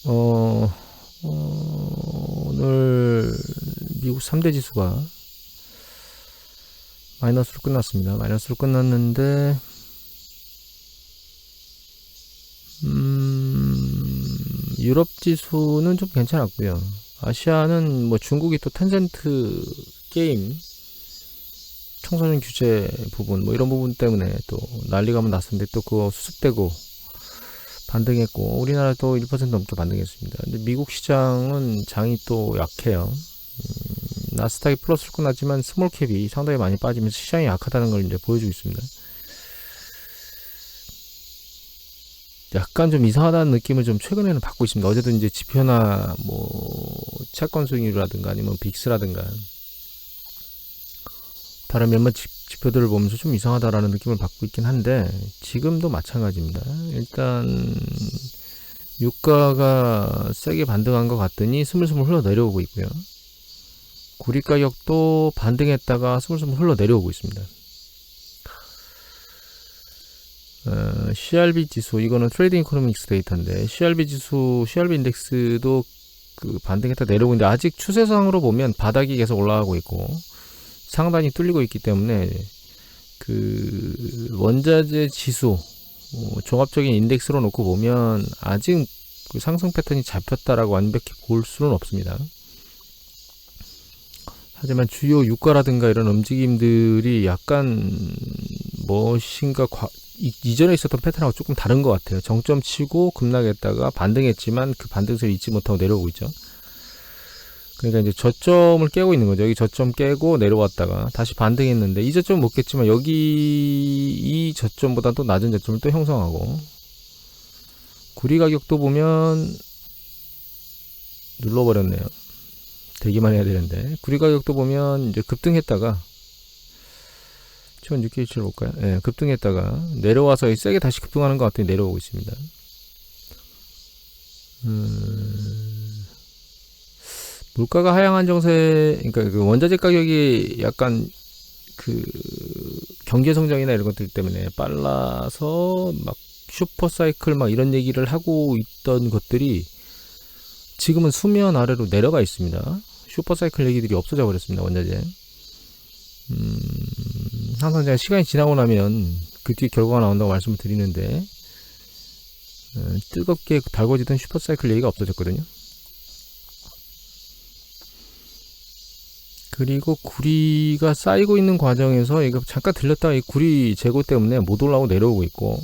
어, 오늘 미국 3대 지수가 마이너스로 끝났습니다. 마이너스로 끝났는데, 유럽 지수는 좀 괜찮았고요. 아시아는 뭐 중국이 또 텐센트 게임 청소년 규제 부분 뭐 이런 부분 때문에 또 난리가 한번 났었는데 또 그거 수습되고 반등했고 우리나라도 1% 넘게 반등했습니다. 근데 미국 시장은 장이 또 약해요. 나스닥이 플러스로 끝났지만 스몰캡이 상당히 많이 빠지면서 시장이 약하다는 걸 이제 보여주고 있습니다. 약간 좀 이상하다는 느낌을 좀 최근에는 받고 있습니다. 어제도 이제 지표나 뭐 채권 수익률이라든가 아니면 빅스라든가 다른 몇몇 지표들을 보면서 좀 이상하다라는 느낌을 받고 있긴 한데 지금도 마찬가지입니다. 일단 유가가 세게 반등한 것 같더니 스물스물 흘러내려오고 있고요. 구리 가격도 반등했다가 스물스물 흘러내려오고 있습니다. CRB 지수 이거는 트레이딩 이코노믹스 데이터인데 CRB 지수, CRB 인덱스도 그 반등했다 내려오고 있는데 아직 추세상으로 보면 바닥이 계속 올라가고 있고 상단이 뚫리고 있기 때문에 그 원자재 지수 종합적인 인덱스로 놓고 보면 아직 그 상승 패턴이 잡혔다라고 완벽히 볼 수는 없습니다. 하지만 주요 유가라든가 이런 움직임들이 약간 무엇인가 이전에 있었던 패턴하고 조금 다른 것 같아요. 정점 치고 급락했다가 반등했지만 그 반등세를 잊지 못하고 내려오고 있죠. 그러니까 이제 저점을 깨고 있는 거죠. 여기 저점 깨고 내려왔다가 다시 반등했는데 이 저점 못 깼지만 여기 이 저점보다 또 낮은 저점을 또 형성하고 구리 가격도 보면 눌러버렸네요. 대기만 해야 되는데 구리 가격도 보면 이제 급등했다가 1627 볼까요? 네, 급등했다가 내려와서 세게 다시 급등하는 것 같더니 내려오고 있습니다. 물가가 하향한 정세, 그러니까 그 원자재 가격이 약간 그 경제 성장이나 이런 것들 때문에 빨라서 막 슈퍼사이클 막 이런 얘기를 하고 있던 것들이 지금은 수면 아래로 내려가 있습니다. 슈퍼사이클 얘기들이 없어져 버렸습니다. 원자재. 항상 제가 시간이 지나고 나면 그 뒤에 결과가 나온다고 말씀을 드리는데 뜨겁게 달궈지던 슈퍼사이클 얘기가 없어졌거든요. 그리고 구리가 쌓이고 있는 과정에서 이거 잠깐 들렸다가 이 구리 재고 때문에 못 올라오고 내려오고 있고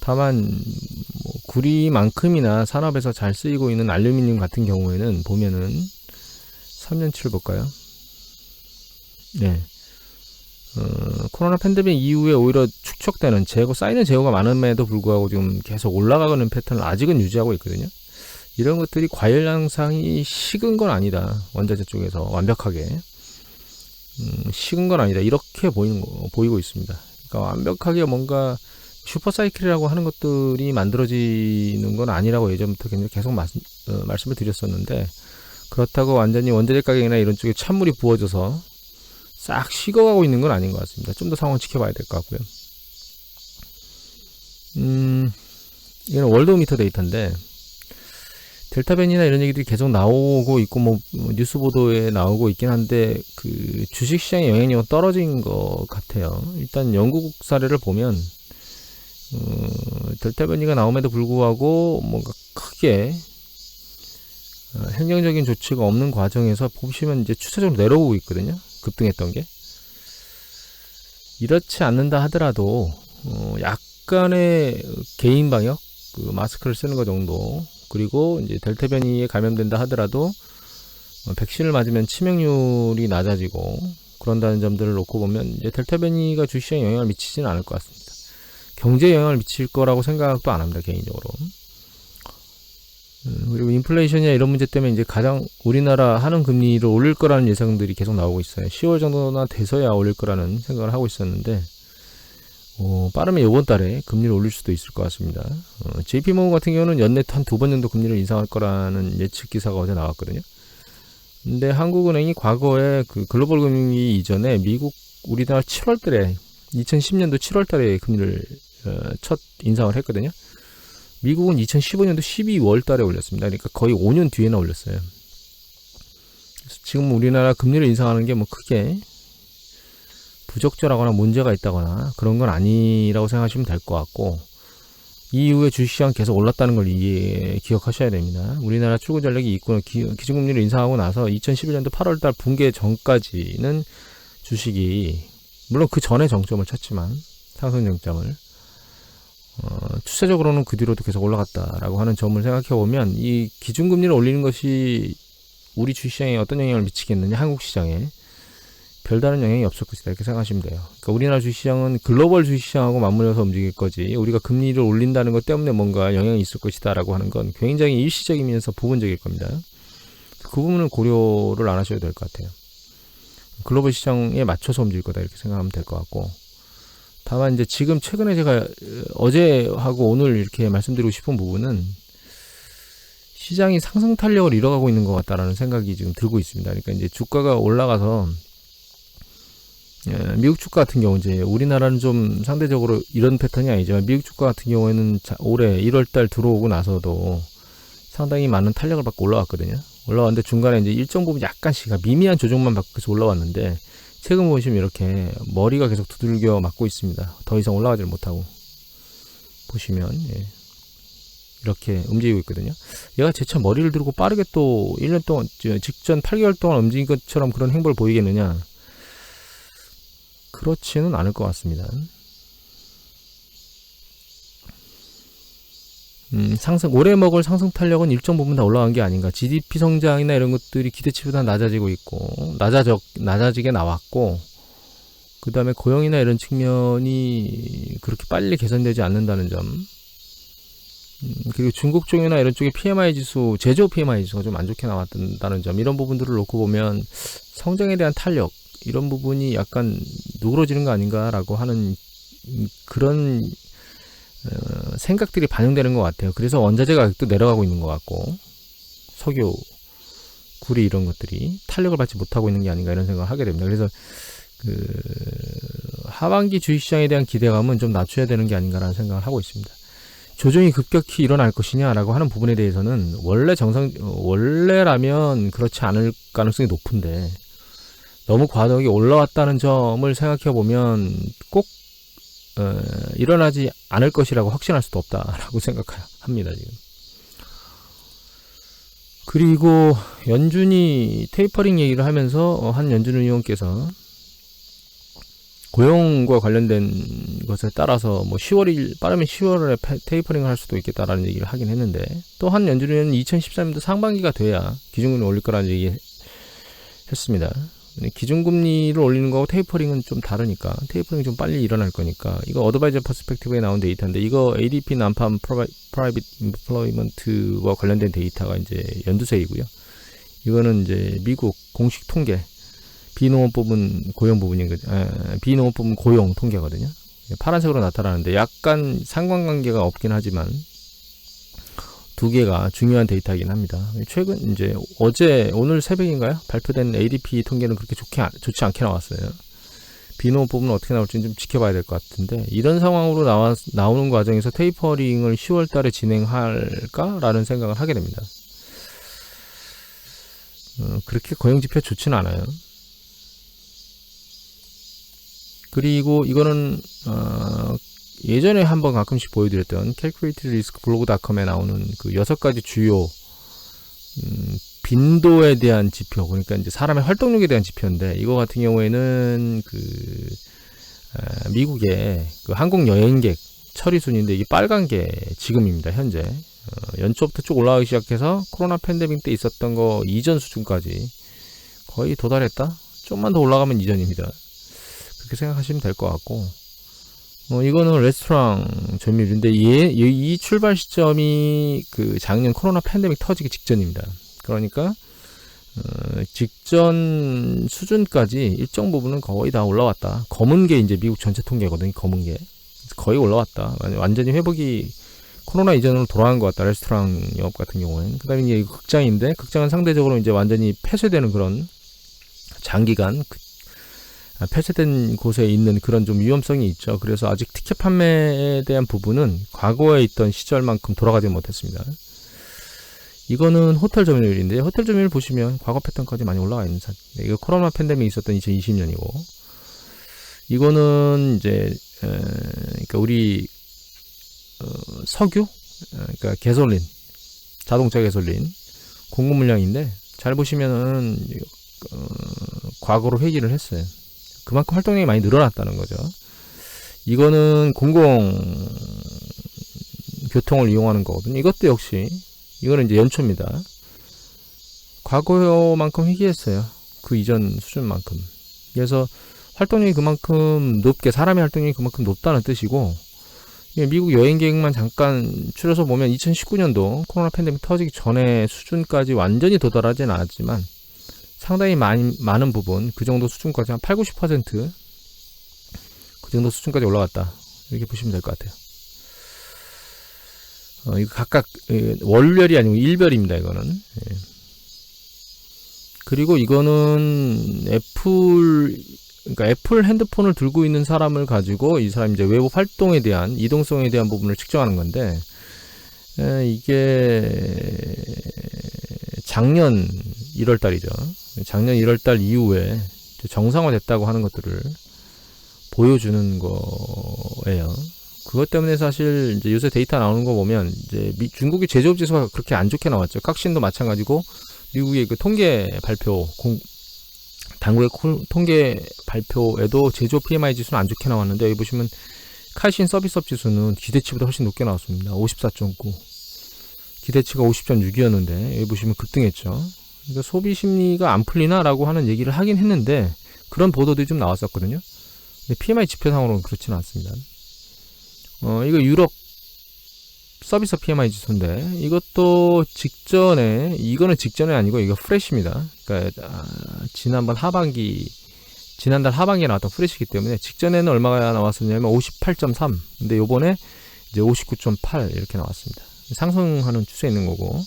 다만 뭐 구리만큼이나 산업에서 잘 쓰이고 있는 알루미늄 같은 경우에는 보면은 3년치를 볼까요? 네. 코로나 팬데믹 이후에 오히려 축적되는 재고, 쌓이는 재고가 많음에도 불구하고 지금 계속 올라가는 패턴을 아직은 유지하고 있거든요. 이런 것들이 과열 양상이 식은 건 아니다. 원자재 쪽에서 완벽하게 식은 건 아니다. 이렇게 보이고 있습니다. 그러니까 완벽하게 뭔가 슈퍼사이클이라고 하는 것들이 만들어지는 건 아니라고 예전부터 계속 말씀을 드렸었는데 그렇다고 완전히 원자재 가격이나 이런 쪽에 찬물이 부어져서 싹 식어가고 있는 건 아닌 것 같습니다. 좀 더 상황 지켜봐야 될 것 같고요. 이건 월드오미터 데이터인데 델타 변이나 이런 얘기들이 계속 나오고 있고 뭐 뉴스 보도에 나오고 있긴 한데 그 주식 시장의 영향력은 떨어진 것 같아요. 일단 영국 사례를 보면 델타 변이가 나옴에도 불구하고 뭔가 크게 행정적인 조치가 없는 과정에서 보시면 이제 추세적으로 내려오고 있거든요. 급등했던 게 이렇지 않는다 하더라도 약간의 개인 방역 그 마스크를 쓰는 것 정도 그리고 이제 델타 변이에 감염된다 하더라도 백신을 맞으면 치명률이 낮아지고 그런다는 점들을 놓고 보면 이제 델타 변이가 주시장에 영향을 미치지는 않을 것 같습니다. 경제에 영향을 미칠 거라고 생각도 안 합니다. 개인적으로. 그리고 인플레이션이나 이런 문제 때문에 이제 가장 우리나라 하는 금리를 올릴 거라는 예상들이 계속 나오고 있어요. 10월 정도나 돼서야 올릴 거라는 생각을 하고 있었는데 빠르면 이번 달에 금리를 올릴 수도 있을 것 같습니다. JP모건 같은 경우는 연내 한 2번 정도 금리를 인상할 거라는 예측 기사가 어제 나왔거든요. 근데 한국은행이 과거에 그 글로벌 금융위 이전에 우리나라 7월 달에 2010년도 7월 달에 금리를 첫 인상을 했거든요. 미국은 2015년도 12월 달에 올렸습니다. 그러니까 거의 5년 뒤에나 올렸어요. 그래서 지금 우리나라 금리를 인상하는 게 뭐 크게 부적절하거나 문제가 있다거나 그런 건 아니라고 생각하시면 될 것 같고, 이 이후에 주식시장 계속 올랐다는 걸 기억하셔야 됩니다. 우리나라 출구 전략이 있고 기준금리를 인상하고 나서 2011년도 8월달 붕괴 전까지는 주식이 물론 그 전에 정점을 쳤지만 상승 정점을 추세적으로는 그 뒤로도 계속 올라갔다라고 하는 점을 생각해 보면 이 기준금리를 올리는 것이 우리 주식시장에 어떤 영향을 미치겠느냐, 한국 시장에 별다른 영향이 없을 것이다 이렇게 생각하시면 돼요. 그러니까 우리나라 주식시장은 글로벌 주식시장하고 맞물려서 움직일 거지, 우리가 금리를 올린다는 것 때문에 뭔가 영향이 있을 것이다 라고 하는 건 굉장히 일시적이면서 부분적일 겁니다. 그 부분은 고려를 안 하셔도 될 것 같아요. 글로벌 시장에 맞춰서 움직일 거다 이렇게 생각하면 될 것 같고, 다만 이제 지금 최근에 제가 어제하고 오늘 이렇게 말씀드리고 싶은 부분은 시장이 상승 탄력을 잃어가고 있는 것 같다라는 생각이 지금 들고 있습니다. 그러니까 이제 주가가 올라가서 미국 주가 같은 경우 이제 우리나라는 좀 상대적으로 이런 패턴이 아니지만 미국 주가 같은 경우에는 올해 1월달 들어오고 나서도 상당히 많은 탄력을 받고 올라왔거든요. 올라왔는데 중간에 이제 일정 부분 약간씩 미미한 조정만 받고 계속 올라왔는데 최근 보시면 이렇게 머리가 계속 두들겨 맞고 있습니다. 더 이상 올라가지 못하고 보시면 이렇게 움직이고 있거든요. 얘가 재차 머리를 들고 빠르게 또 1년 동안 직전 8개월 동안 움직인 것처럼 그런 행보를 보이겠느냐? 그렇지는 않을 것 같습니다. 올해 먹을 상승 탄력은 일정 부분 다 올라간 게 아닌가. GDP 성장이나 이런 것들이 기대치보다 낮아지고 있고, 낮아지게 나왔고, 그 다음에 고용이나 이런 측면이 그렇게 빨리 개선되지 않는다는 점, 그리고 중국 쪽이나 이런 쪽의 PMI 지수, 제조업 PMI 지수가 좀 안 좋게 나왔다는 점, 이런 부분들을 놓고 보면 성장에 대한 탄력, 이런 부분이 약간 누그러지는 거 아닌가라고 하는 그런 생각들이 반영되는 것 같아요. 그래서 원자재 가격도 내려가고 있는 것 같고, 석유, 구리 이런 것들이 탄력을 받지 못하고 있는 게 아닌가 이런 생각을 하게 됩니다. 그래서 하반기 주식시장에 대한 기대감은 좀 낮춰야 되는 게 아닌가라는 생각을 하고 있습니다. 조정이 급격히 일어날 것이냐라고 하는 부분에 대해서는 원래라면 그렇지 않을 가능성이 높은데, 너무 과도하게 올라왔다는 점을 생각해 보면 꼭 일어나지 않을 것이라고 확신할 수도 없다라고 생각합니다, 지금. 그리고 연준이 테이퍼링 얘기를 하면서 한 연준 의원께서 고용과 관련된 것에 따라서 뭐 10월일 빠르면 10월에 테이퍼링을 할 수도 있겠다라는 얘기를 하긴 했는데, 또 한 연준 의원은 2013년도 상반기가 돼야 기준금리를 올릴 거라는 얘기 했습니다. 기준금리를 올리는 거하고 테이퍼링은 좀 다르니까, 테이퍼링이 좀 빨리 일어날 거니까. 이거 어드바이저 퍼스펙티브에 나온 데이터인데, 이거 ADP 난팜 프라이빗 임플로이먼트와 관련된 데이터가 이제 연두색이고요. 이거는 이제 미국 공식 통계, 비농업 부분 고용 부분이거든요. 비농업 부분 고용 통계거든요. 파란색으로 나타나는데 약간 상관관계가 없긴 하지만 두 개가 중요한 데이터이긴 합니다. 최근 이제 오늘 새벽인가요? 발표된 ADP 통계는 그렇게 좋지 않게 나왔어요. 비농업 부분은 어떻게 나올지는 좀 지켜봐야 될 것 같은데, 이런 상황으로 나오는 과정에서 테이퍼링을 10월 달에 진행할까라는 생각을 하게 됩니다. 그렇게 고용지표 좋지는 않아요. 그리고 이거는 예전에 한번 가끔씩 보여드렸던 calculated-risk-blog.com에 나오는 그 6가지 주요 빈도에 대한 지표, 그러니까 이제 사람의 활동력에 대한 지표인데, 이거 같은 경우에는 미국의 그 항공 여행객 처리 순인데, 이게 빨간 게 지금입니다. 현재 연초부터 쭉 올라가기 시작해서 코로나 팬데믹 때 있었던 거 이전 수준까지 거의 도달했다. 좀만 더 올라가면 이전입니다. 그렇게 생각하시면 될 것 같고, 이거는 레스토랑 점유율인데, 이 출발 시점이 그 작년 코로나 팬데믹 터지기 직전입니다. 그러니까 직전 수준까지 일정 부분은 거의 다 올라왔다. 검은 게 이제 미국 전체 통계거든요. 검은 게 거의 올라왔다. 완전히 회복이 코로나 이전으로 돌아간 것 같다. 레스토랑 영업 같은 경우에는. 그다음에 이제 극장인데, 극장은 상대적으로 이제 완전히 폐쇄되는 그런 장기간 폐쇄된 곳에 있는 그런 좀 위험성이 있죠. 그래서 아직 티켓 판매에 대한 부분은 과거에 있던 시절만큼 돌아가지 못했습니다. 이거는 호텔 점유율인데 호텔 점유율 보시면 과거 패턴까지 많이 올라가 있는 이거 코로나 팬데믹 있었던 2020년이고 이거는 이제 그러니까 우리 석유 그러니까 가솔린 자동차 가솔린 공급 물량인데 잘 보시면은 과거로 회귀를 했어요. 그만큼 활동량이 많이 늘어났다는 거죠. 이거는 공공교통을 이용하는 거거든요. 이것도 역시 이거는 이제 연초입니다. 과거만큼 회귀했어요. 그 이전 수준만큼. 그래서 활동량이 그만큼 높게 사람의 활동량이 그만큼 높다는 뜻이고 미국 여행 계획만 잠깐 추려서 보면 2019년도 코로나 팬데믹 터지기 전에 수준까지 완전히 도달하진 않았지만 상당히 많은 부분 그 정도 수준까지 한 80-90% 그 정도 수준까지 올라갔다 이렇게 보시면 될 것 같아요. 이거 각각 월별이 아니고 일별입니다. 이거는 그리고 이거는 그러니까 애플 핸드폰을 들고 있는 사람을 가지고 이 사람 이제 외부 활동에 대한 이동성에 대한 부분을 측정하는 건데 이게 작년 1월달이죠. 작년 1월달 이후에 정상화됐다고 하는 것들을 보여주는 거예요. 그것 때문에 사실 이제 요새 데이터 나오는 거 보면 이제 중국의 제조업 지수가 그렇게 안 좋게 나왔죠. 각신도 마찬가지고 미국의 그 통계 발표 당국의 통계 발표에도 제조업 PMI 지수는 안 좋게 나왔는데 여기 보시면 카이신 서비스업 지수는 기대치보다 훨씬 높게 나왔습니다. 54.9 기대치가 50.6이었는데 여기 보시면 급등했죠. 그러니까 소비 심리가 안 풀리나라고 하는 얘기를 하긴 했는데 그런 보도들이 좀 나왔었거든요. 근데 PMI 지표상으로는 그렇지는 않습니다. 이거 유럽 서비스 PMI 지수인데 이것도 이거는 직전에 아니고 이거 프레시입니다. 그러니까 지난달 하반기에 나왔던 프레시이기 때문에 직전에는 얼마가 나왔었냐면 58.3 근데 요번에 이제 59.8 이렇게 나왔습니다. 상승하는 추세에 있는 거고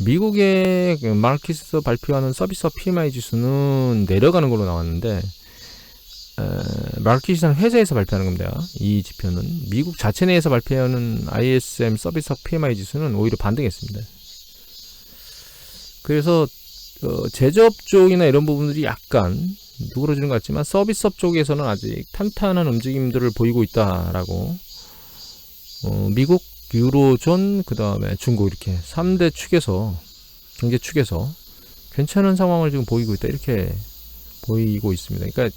미국의 마켓에서 발표하는 서비스 PMI 지수는 내려가는 걸로 나왔는데 마켓이라는 회사에서 발표하는 겁니다. 이 지표는 미국 자체 내에서 발표하는 ISM 서비스 PMI 지수는 오히려 반등했습니다. 그래서 제조업 쪽이나 이런 부분들이 약간 누그러지는 것 같지만 서비스업 쪽에서는 아직 탄탄한 움직임들을 보이고 있다라고 미국, 유로존, 그 다음에 중국 이렇게 3대 축에서 경제 축에서 괜찮은 상황을 지금 보이고 있다 이렇게 보이고 있습니다. 그러니까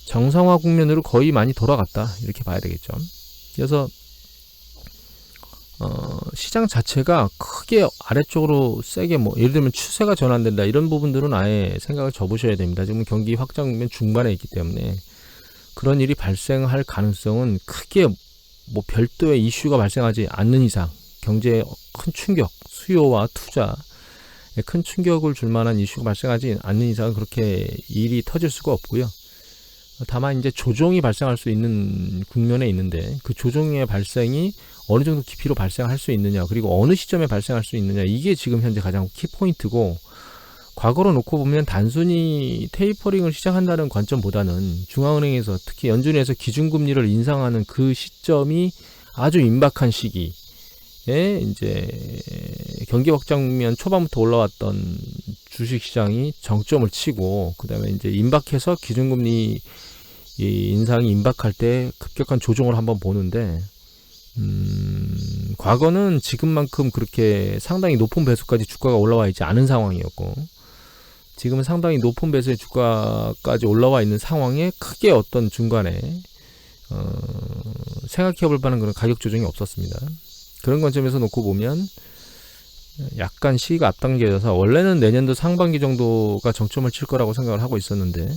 정상화 국면으로 거의 많이 돌아갔다 이렇게 봐야 되겠죠. 그래서 시장 자체가 크게 아래쪽으로 세게 예를 들면 추세가 전환된다 이런 부분들은 아예 생각을 접으셔야 됩니다. 지금 경기 확장 국면 중반에 있기 때문에 그런 일이 발생할 가능성은 크게 별도의 이슈가 발생하지 않는 이상 경제에 큰 충격, 수요와 투자에 큰 충격을 줄 만한 이슈가 발생하지 않는 이상 그렇게 일이 터질 수가 없고요. 다만 이제 조정이 발생할 수 있는 국면에 있는데 그 조정의 발생이 어느 정도 깊이로 발생할 수 있느냐 그리고 어느 시점에 발생할 수 있느냐 이게 지금 현재 가장 키포인트고 과거로 놓고 보면 단순히 테이퍼링을 시작한다는 관점보다는 중앙은행에서 특히 연준에서 기준금리를 인상하는 그 시점이 아주 임박한 시기에 이제 경기 확장면 초반부터 올라왔던 주식시장이 정점을 치고 그 다음에 이제 임박해서 기준금리 인상이 임박할 때 급격한 조정을 한번 보는데 과거는 지금만큼 그렇게 상당히 높은 배수까지 주가가 올라와 있지 않은 상황이었고 지금은 상당히 높은 배수의 주가까지 올라와 있는 상황에 크게 어떤 중간에 생각해 볼 만한 그런 가격 조정이 없었습니다. 그런 관점에서 놓고 보면 약간 시기가 앞당겨져서 원래는 내년도 상반기 정도가 정점을 칠 거라고 생각을 하고 있었는데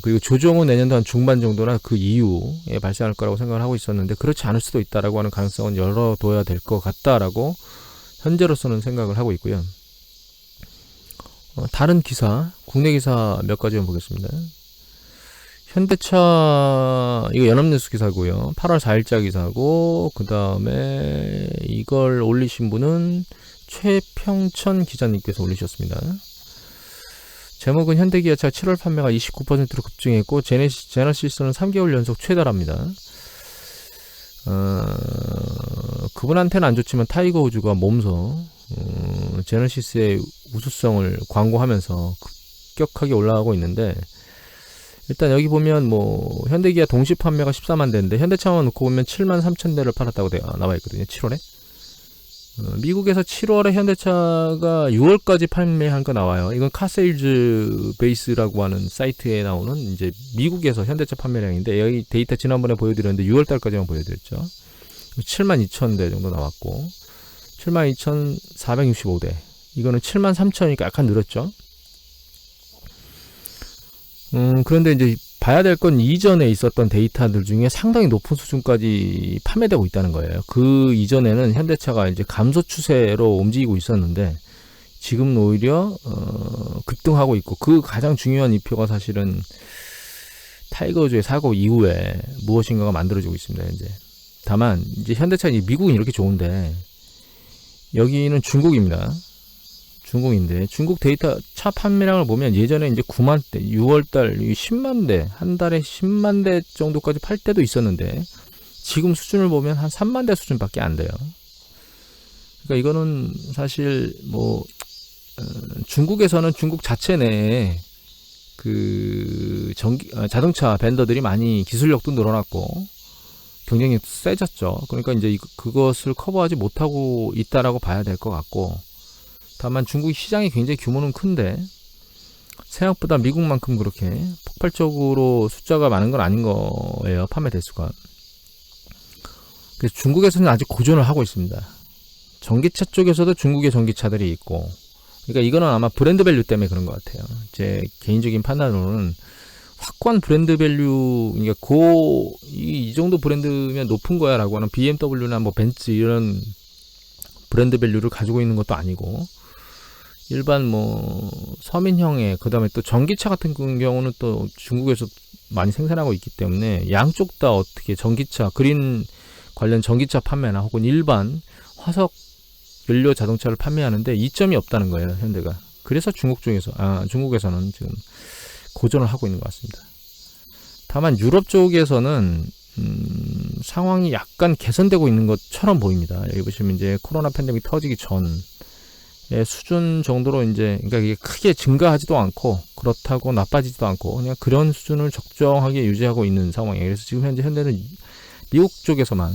그리고 조정은 내년도 한 중반 정도나 그 이후에 발생할 거라고 생각을 하고 있었는데 그렇지 않을 수도 있다라고 하는 가능성은 열어둬야 될 것 같다라고 현재로서는 생각을 하고 있고요. 다른 기사, 국내 기사 몇 가지만 보겠습니다. 현대차 이거 연합뉴스 기사고요. 8월 4일자 기사고 그 다음에 이걸 올리신 분은 최평천 기자님께서 올리셨습니다. 제목은 현대기아차 7월 판매가 29%로 급증했고 제너시스는 3개월 연속 최다랍니다. 그분한테는 안 좋지만 타이거 우즈가 몸소 제너시스의 우수성을 광고하면서 급격하게 올라가고 있는데, 일단 여기 보면 뭐 현대기아 동시 판매가 14만 대인데 현대차만 놓고 보면 7만 3천 대를 팔았다고 나와 있거든요. 7월에. 미국에서 7월에 현대차가 6월까지 판매한 거 나와요. 이건 카세일즈 베이스라고 하는 사이트에 나오는 이제 미국에서 현대차 판매량인데, 여기 데이터 지난번에 보여드렸는데 6월 달까지만 보여드렸죠. 7만 2천 대 정도 나왔고 7만 2,465대. 이거는 7만 3천이니까 약간 늘었죠. 그런데 이제 봐야 될 건 이전에 있었던 데이터들 중에 상당히 높은 수준까지 판매되고 있다는 거예요. 그 이전에는 현대차가 이제 감소 추세로 움직이고 있었는데 지금은 오히려 급등하고 있고, 그 가장 중요한 이표가 사실은 타이거즈의 사고 이후에 무엇인가가 만들어지고 있습니다. 이제 다만 이제 현대차 미국은 이렇게 좋은데 여기는 중국입니다. 중국인데 중국 데이터 차 판매량을 보면 예전에 이제 9만 대, 6월달 10만 대, 한 달에 10만 대 정도까지 팔 때도 있었는데 지금 수준을 보면 한 3만 대 수준밖에 안 돼요. 그러니까 이거는 사실 뭐 중국에서는 중국 자체 내에 그 자동차 벤더들이 많이 기술력도 늘어났고 경쟁력도 세졌죠. 그러니까 이제 그것을 커버하지 못하고 있다라고 봐야 될 것 같고, 다만 중국 시장이 굉장히 규모는 큰데 생각보다 미국만큼 그렇게 폭발적으로 숫자가 많은 건 아닌 거예요. 판매 대수가. 그래서 중국에서는 아직 고전을 하고 있습니다. 전기차 쪽에서도 중국의 전기차들이 있고, 그러니까 이거는 아마 브랜드 밸류 때문에 그런 것 같아요. 제 개인적인 판단으로는 확고한 브랜드 밸류, 그러니까 이 정도 브랜드면 높은 거야 라고 하는 BMW나 뭐 벤츠 이런 브랜드 밸류를 가지고 있는 것도 아니고, 일반 뭐 서민형의, 그 다음에 또 전기차 같은 경우는 또 중국에서 많이 생산하고 있기 때문에 양쪽 다 어떻게 전기차, 그린 관련 전기차 판매나 혹은 일반 화석 연료 자동차를 판매하는데 이점이 없다는 거예요, 현대가. 그래서 중국에서는 지금 고전을 하고 있는 것 같습니다. 다만 유럽 쪽에서는 상황이 약간 개선되고 있는 것처럼 보입니다. 여기 보시면 이제 코로나 팬데믹 터지기 전의 수준 정도로 이제, 그러니까 이게 크게 증가하지도 않고 그렇다고 나빠지지도 않고 그냥 그런 수준을 적정하게 유지하고 있는 상황이에요. 그래서 지금 현대는 미국 쪽에서만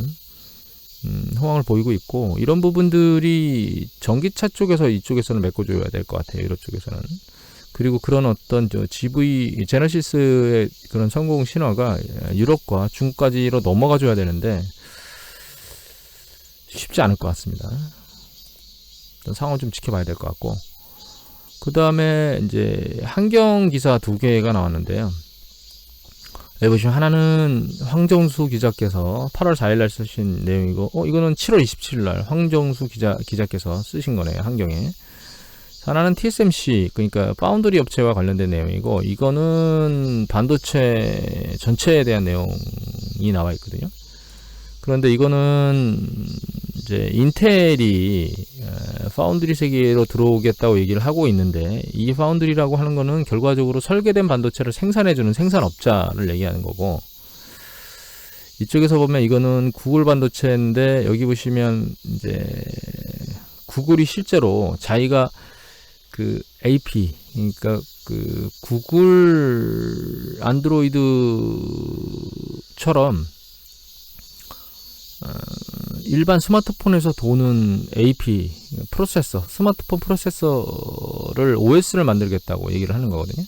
호황을 보이고 있고, 이런 부분들이 전기차 쪽에서 이쪽에서는 메꿔줘야 될 것 같아요. 유럽 쪽에서는. 그리고 그런 어떤 제너시스의 그런 성공 신화가 유럽과 중국까지로 넘어가 줘야 되는데 쉽지 않을 것 같습니다. 상황을 좀 지켜봐야 될 것 같고, 그 다음에 이제 환경 기사 2개가 나왔는데요. 여기 보시면 하나는 황정수 기자께서 8월 4일날 쓰신 내용이고, 이거는 7월 27일날 황정수 기자께서 쓰신 거네요, 환경에. 하나는 TSMC, 그러니까 파운드리 업체와 관련된 내용이고, 이거는 반도체 전체에 대한 내용이 나와 있거든요. 그런데 이거는 이제 인텔이 파운드리 세계로 들어오겠다고 얘기를 하고 있는데, 이 파운드리라고 하는 거는 결과적으로 설계된 반도체를 생산해주는 생산업자를 얘기하는 거고, 이쪽에서 보면 이거는 구글 반도체인데, 여기 보시면 이제 구글이 실제로 자기가 그 AP, 그러니까 그 구글 안드로이드처럼 일반 스마트폰에서 도는 AP 프로세서, 스마트폰 프로세서를 OS를 만들겠다고 얘기를 하는 거거든요.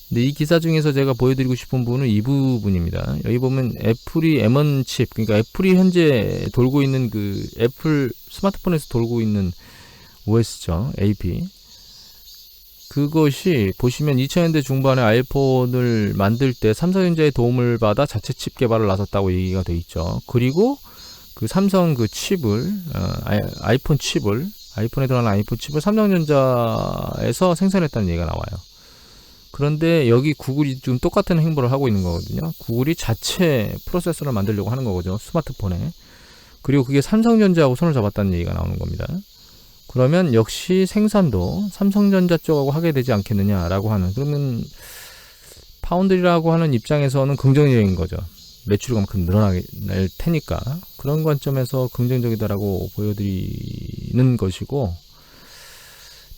근데 이 기사 중에서 제가 보여드리고 싶은 부분은 이 부분입니다. 여기 보면 애플이 M1 칩, 그러니까 애플이 현재 돌고 있는 그 애플 스마트폰에서 돌고 있는 OS죠, AP. 그것이 보시면 2000년대 중반에 아이폰을 만들 때 삼성전자의 도움을 받아 자체 칩 개발을 나섰다고 얘기가 돼 있죠. 그리고 그 삼성 그 칩을 아이폰에 들어가는 아이폰 칩을 삼성전자에서 생산했다는 얘기가 나와요. 그런데 여기 구글이 지금 똑같은 행보를 하고 있는 거거든요. 구글이 자체 프로세서를 만들려고 하는 거죠, 스마트폰에. 그리고 그게 삼성전자하고 손을 잡았다는 얘기가 나오는 겁니다. 그러면 역시 생산도 삼성전자 쪽하고 하게 되지 않겠느냐라고 하는, 그러면 파운드리라고 하는 입장에서는 긍정적인 거죠. 매출이 그만큼 늘어날 테니까 그런 관점에서 긍정적이다라고 보여드리는 것이고,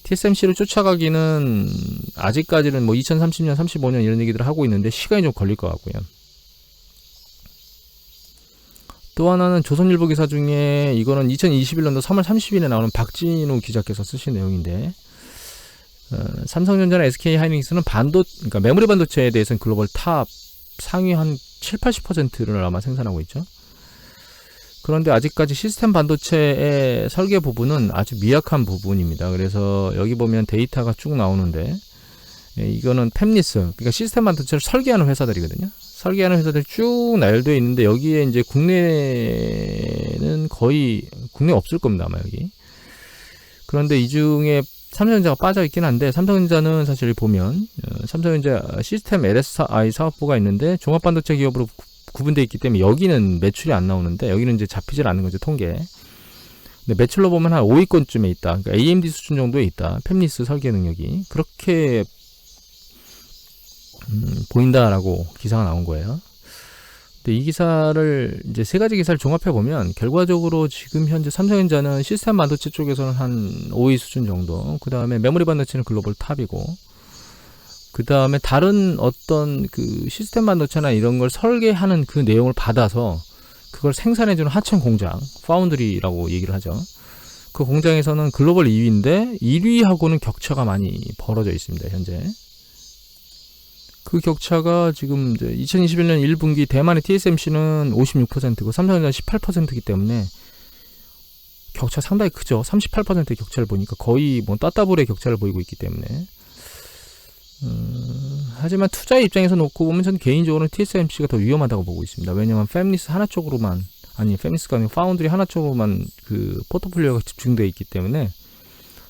TSMC를 쫓아가기는 아직까지는 뭐 2030년, 35년 이런 얘기들을 하고 있는데 시간이 좀 걸릴 것 같고요. 또 하나는 조선일보 기사 중에, 이거는 2021년도 3월 30일에 나오는 박진우 기자께서 쓰신 내용인데, 삼성전자나 SK하이닉스는 그러니까 메모리 반도체에 대해서는 글로벌 탑 상위 한 70-80%를 아마 생산하고 있죠. 그런데 아직까지 시스템 반도체의 설계 부분은 아주 미약한 부분입니다. 그래서 여기 보면 데이터가 쭉 나오는데, 이거는 팹리스, 그러니까 시스템 반도체를 설계하는 회사들이거든요. 설계하는 회사들이 쭉 나열되어 있는데, 여기에 이제 국내는 거의, 국내 없을 겁니다, 아마 여기. 그런데 이 중에 삼성전자가 빠져 있긴 한데, 삼성전자는 사실 보면 삼성전자 시스템 LSI 사업부가 있는데 종합반도체 기업으로 구분되어 있기 때문에 여기는 매출이 안 나오는데, 여기는 이제 잡히질 않는 거죠, 통계. 근데 매출로 보면 한 5위권쯤에 있다. 그러니까 AMD 수준 정도에 있다. 팹리스 설계 능력이 그렇게 보인다라고 기사가 나온 거예요. 근데 이 기사를 이제 세 가지 기사를 종합해 보면 결과적으로 지금 현재 삼성전자는 시스템 반도체 쪽에서는 한 5위 수준 정도, 그 다음에 메모리 반도체는 글로벌 탑이고, 그 다음에 다른 어떤 그 시스템 반도체나 이런 걸 설계하는 그 내용을 받아서 그걸 생산해주는 하청 공장, 파운드리라고 얘기를 하죠. 그 공장에서는 글로벌 2위인데 1위하고는 격차가 많이 벌어져 있습니다, 현재. 그 격차가 지금 이제 2021년 1분기 대만의 TSMC는 56%고 삼성전자는 18%이기 때문에 격차 상당히 크죠. 38%의 격차를 보니까 거의 뭐 따따블의 격차를 보이고 있기 때문에. 하지만 투자의 입장에서 놓고 보면 저는 개인적으로는 TSMC가 더 위험하다고 보고 있습니다. 왜냐하면 팹리스 하나 쪽으로만, 아니 팹리스가 아니고 파운드리 하나 쪽으로만 그 포트폴리오가 집중되어 있기 때문에,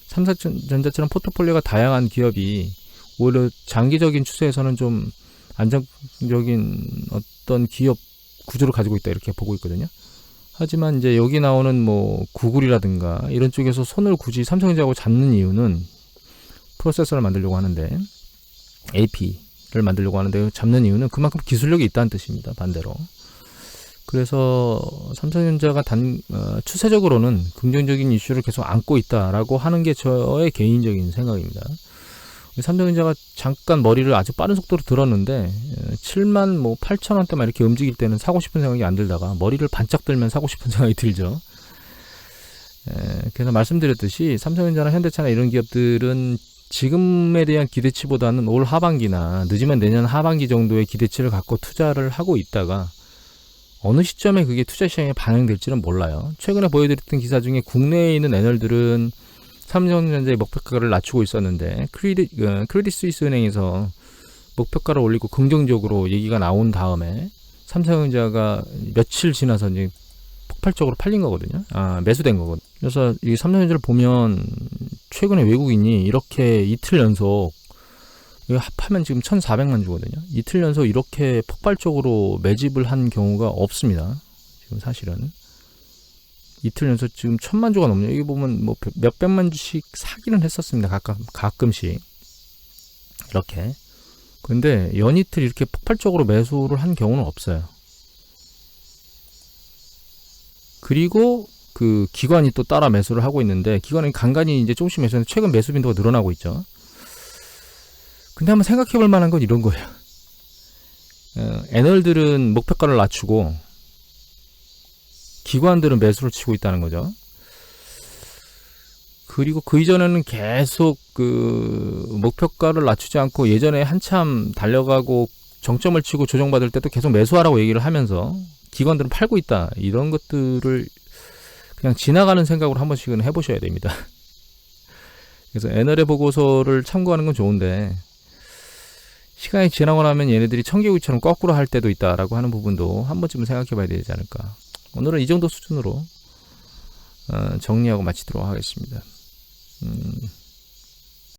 삼성전자처럼 포트폴리오가 다양한 기업이 오히려 장기적인 추세에서는 좀 안정적인 어떤 기업 구조를 가지고 있다, 이렇게 보고 있거든요. 하지만 이제 여기 나오는 뭐 구글이라든가 이런 쪽에서 손을 굳이 삼성전자하고 잡는 이유는, 프로세서를 만들려고 하는데, AP를 만들려고 하는데 잡는 이유는 그만큼 기술력이 있다는 뜻입니다, 반대로. 그래서 삼성전자가 추세적으로는 긍정적인 이슈를 계속 안고 있다라고 하는 게 저의 개인적인 생각입니다. 삼성전자가 잠깐 머리를 아주 빠른 속도로 들었는데 7만 뭐 8천 원대만 이렇게 움직일 때는 사고 싶은 생각이 안 들다가 머리를 반짝 들면 사고 싶은 생각이 들죠. 그래서 말씀드렸듯이 삼성전자나 현대차나 이런 기업들은 지금에 대한 기대치보다는 올 하반기나 늦으면 내년 하반기 정도의 기대치를 갖고 투자를 하고 있다가 어느 시점에 그게 투자 시장에 반영될지는 몰라요. 최근에 보여드렸던 기사 중에 국내에 있는 애널들은 삼성전자의 목표가를 낮추고 있었는데, 크레딧 스위스 은행에서 목표가를 올리고 긍정적으로 얘기가 나온 다음에 삼성전자가 며칠 지나서 이제 폭발적으로 팔린 거거든요. 매수된 거거든요. 그래서 이 삼성전자를 보면 최근에 외국인이 이렇게 이틀 연속, 이거 합하면 지금 1,400만 주거든요. 이틀 연속 이렇게 폭발적으로 매집을 한 경우가 없습니다, 지금 사실은. 이틀 연속 지금 1,000만 주가 넘네요. 여기 보면 뭐 몇백만 주씩 사기는 했었습니다, 가끔씩 이렇게. 근데 연이틀 이렇게 폭발적으로 매수를 한 경우는 없어요. 그리고 그 기관이 또 따라 매수를 하고 있는데, 기관이 간간히 이제 조금씩 매수했는데 최근 매수 빈도가 늘어나고 있죠. 근데 한번 생각해 볼 만한 건 이런 거예요. 애널들은 목표가를 낮추고 기관들은 매수를 치고 있다는 거죠. 그리고 그 이전에는 계속 그 목표가를 낮추지 않고 예전에 한참 달려가고 정점을 치고 조정받을 때도 계속 매수하라고 얘기를 하면서 기관들은 팔고 있다, 이런 것들을 그냥 지나가는 생각으로 한 번씩은 해보셔야 됩니다. 그래서 애널의 보고서를 참고하는 건 좋은데, 시간이 지나고 나면 얘네들이 청개구리처럼 거꾸로 할 때도 있다라고 하는 부분도 한 번쯤은 생각해 봐야 되지 않을까. 오늘은 이 정도 수준으로 정리하고 마치도록 하겠습니다.